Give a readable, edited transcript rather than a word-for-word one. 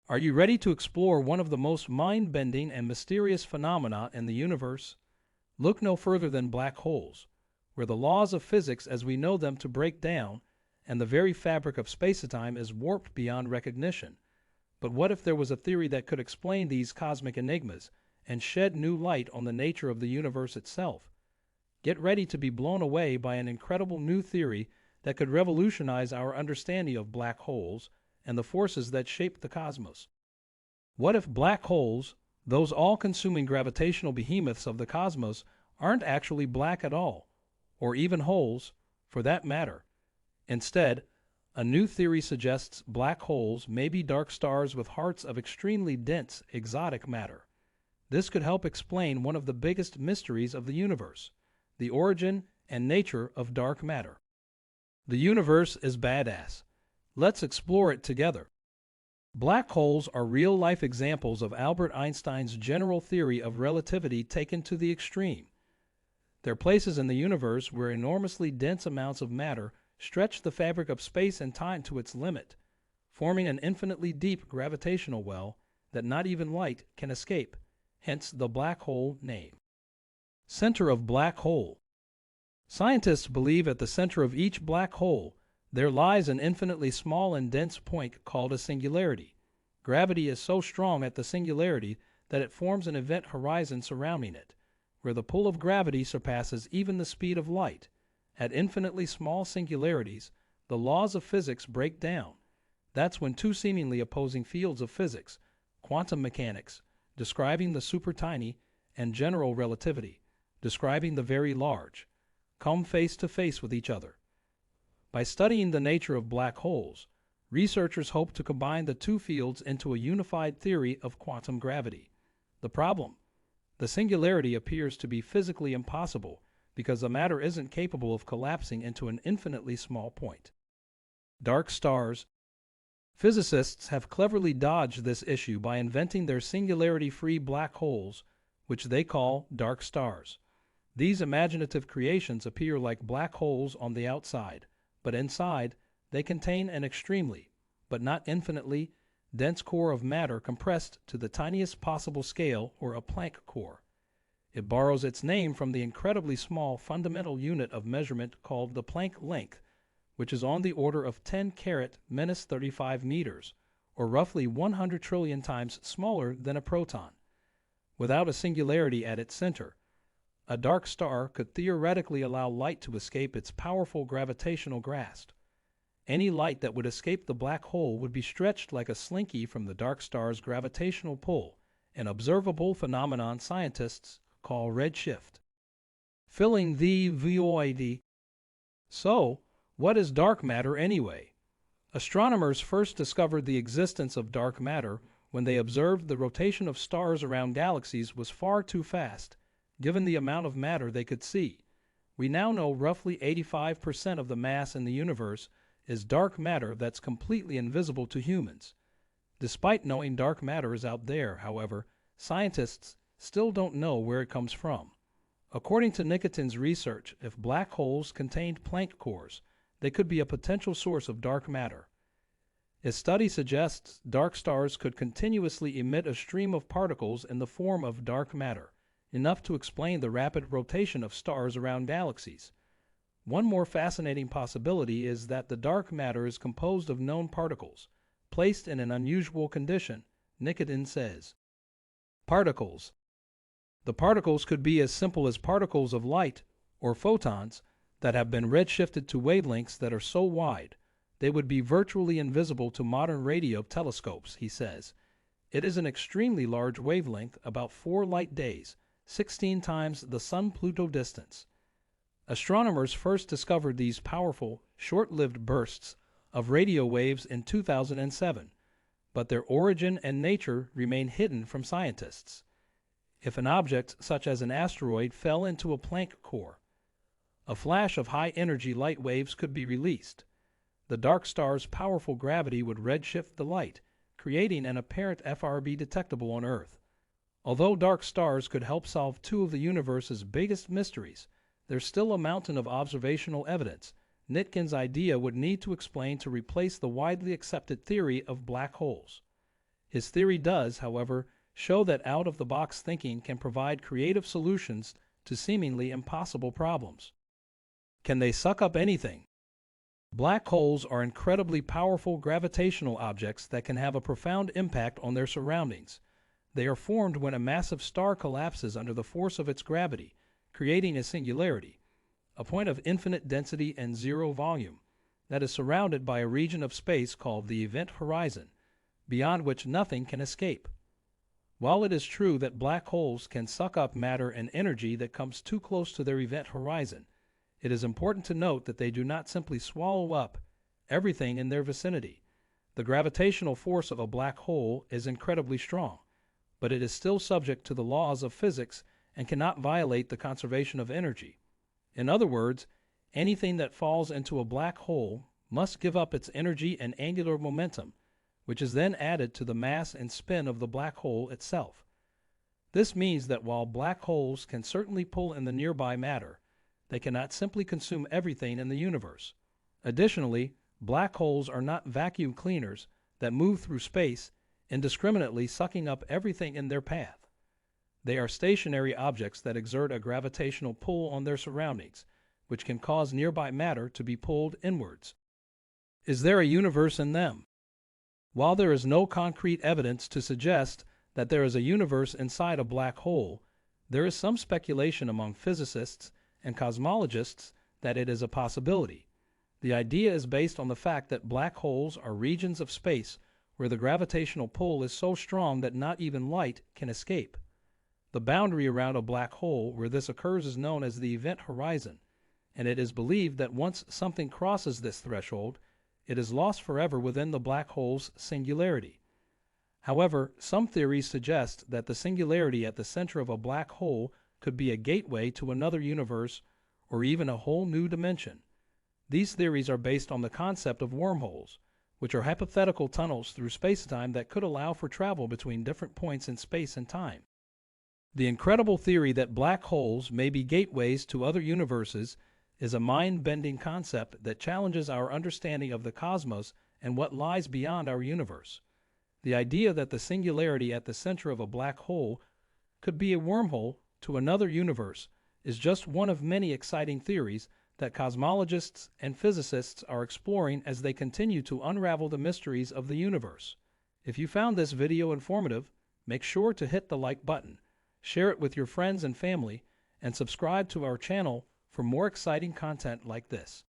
Are you ready to explore one of the most mind-bending and mysterious phenomena in the universe? Look no further than black holes, where the laws of physics as we know them to break down, and the very fabric of space-time is warped beyond recognition. But what if there was a theory that could explain these cosmic enigmas and shed new light on the nature of the universe itself? Get ready to be blown away by an incredible new theory that could revolutionize our understanding of black holes and the forces that shape the cosmos. What if black holes, those all-consuming gravitational behemoths of the cosmos, aren't actually black at all, or even holes, for that matter? Instead, a new theory suggests black holes may be dark stars with hearts of extremely dense, exotic matter. This could help explain one of the biggest mysteries of the universe, the origin and nature of dark matter. The universe is badass. Let's explore it together. Black holes are real-life examples of Albert Einstein's general theory of relativity taken to the extreme. They're places in the universe where enormously dense amounts of matter stretch the fabric of space and time to its limit, forming an infinitely deep gravitational well that not even light can escape, hence the black hole name. Center of black hole. Scientists believe at the center of each black hole there lies an infinitely small and dense point called a singularity. Gravity is so strong at the singularity that it forms an event horizon surrounding it, where the pull of gravity surpasses even the speed of light. At infinitely small singularities, the laws of physics break down. That's when two seemingly opposing fields of physics, quantum mechanics, describing the super tiny, and general relativity, describing the very large, come face to face with each other. By studying the nature of black holes, researchers hope to combine the two fields into a unified theory of quantum gravity. The problem: the singularity appears to be physically impossible because the matter isn't capable of collapsing into an infinitely small point. Dark stars. Physicists have cleverly dodged this issue by inventing their singularity-free black holes, which they call dark stars. These imaginative creations appear like black holes on the outside, but inside they contain an extremely, but not infinitely, dense core of matter compressed to the tiniest possible scale, or a Planck core. It borrows its name from the incredibly small fundamental unit of measurement called the Planck length, which is on the order of 10⁻⁻35 meters, or roughly 100 trillion times smaller than a proton. Without a singularity at its center, a dark star could theoretically allow light to escape its powerful gravitational grasp. Any light that would escape the black hole would be stretched like a slinky from the dark star's gravitational pull, an observable phenomenon scientists call redshift. Filling the void. So, what is dark matter anyway? Astronomers first discovered the existence of dark matter when they observed the rotation of stars around galaxies was far too fast, given the amount of matter they could see. We now know roughly 85% of the mass in the universe is dark matter that's completely invisible to humans. Despite knowing dark matter is out there, however, scientists still don't know where it comes from. According to Nikitin's research, if black holes contained Planck cores, they could be a potential source of dark matter. His study suggests dark stars could continuously emit a stream of particles in the form of dark matter, enough to explain the rapid rotation of stars around galaxies. One more fascinating possibility is that the dark matter is composed of known particles, placed in an unusual condition, Nikitin says. Particles. The particles could be as simple as particles of light, or photons, that have been redshifted to wavelengths that are so wide, they would be virtually invisible to modern radio telescopes, he says. It is an extremely large wavelength, about 4 light days, 16 times the Sun-Pluto distance. Astronomers first discovered these powerful, short-lived bursts of radio waves in 2007, but their origin and nature remain hidden from scientists. If an object such as an asteroid fell into a Planck core, a flash of high-energy light waves could be released. The dark star's powerful gravity would redshift the light, creating an apparent FRB detectable on Earth. Although dark stars could help solve two of the universe's biggest mysteries, there's still a mountain of observational evidence Nikitin's idea would need to explain to replace the widely accepted theory of black holes. His theory does, however, show that out-of-the-box thinking can provide creative solutions to seemingly impossible problems. Can they suck up anything? Black holes are incredibly powerful gravitational objects that can have a profound impact on their surroundings. They are formed when a massive star collapses under the force of its gravity, creating a singularity, a point of infinite density and zero volume, that is surrounded by a region of space called the event horizon, beyond which nothing can escape. While it is true that black holes can suck up matter and energy that comes too close to their event horizon, it is important to note that they do not simply swallow up everything in their vicinity. The gravitational force of a black hole is incredibly strong, but it is still subject to the laws of physics and cannot violate the conservation of energy. In other words, anything that falls into a black hole must give up its energy and angular momentum, which is then added to the mass and spin of the black hole itself. This means that while black holes can certainly pull in the nearby matter, they cannot simply consume everything in the universe. Additionally, black holes are not vacuum cleaners that move through space, indiscriminately sucking up everything in their path. They are stationary objects that exert a gravitational pull on their surroundings, which can cause nearby matter to be pulled inwards. Is there a universe in them? While there is no concrete evidence to suggest that there is a universe inside a black hole, there is some speculation among physicists and cosmologists that it is a possibility. The idea is based on the fact that black holes are regions of space where the gravitational pull is so strong that not even light can escape. The boundary around a black hole where this occurs is known as the event horizon, and it is believed that once something crosses this threshold, it is lost forever within the black hole's singularity. However, some theories suggest that the singularity at the center of a black hole could be a gateway to another universe or even a whole new dimension. These theories are based on the concept of wormholes, which are hypothetical tunnels through space-time that could allow for travel between different points in space and time. The incredible theory that black holes may be gateways to other universes is a mind-bending concept that challenges our understanding of the cosmos and what lies beyond our universe. The idea that the singularity at the center of a black hole could be a wormhole to another universe is just one of many exciting theories that cosmologists and physicists are exploring as they continue to unravel the mysteries of the universe. If you found this video informative, make sure to hit the like button, share it with your friends and family, and subscribe to our channel for more exciting content like this.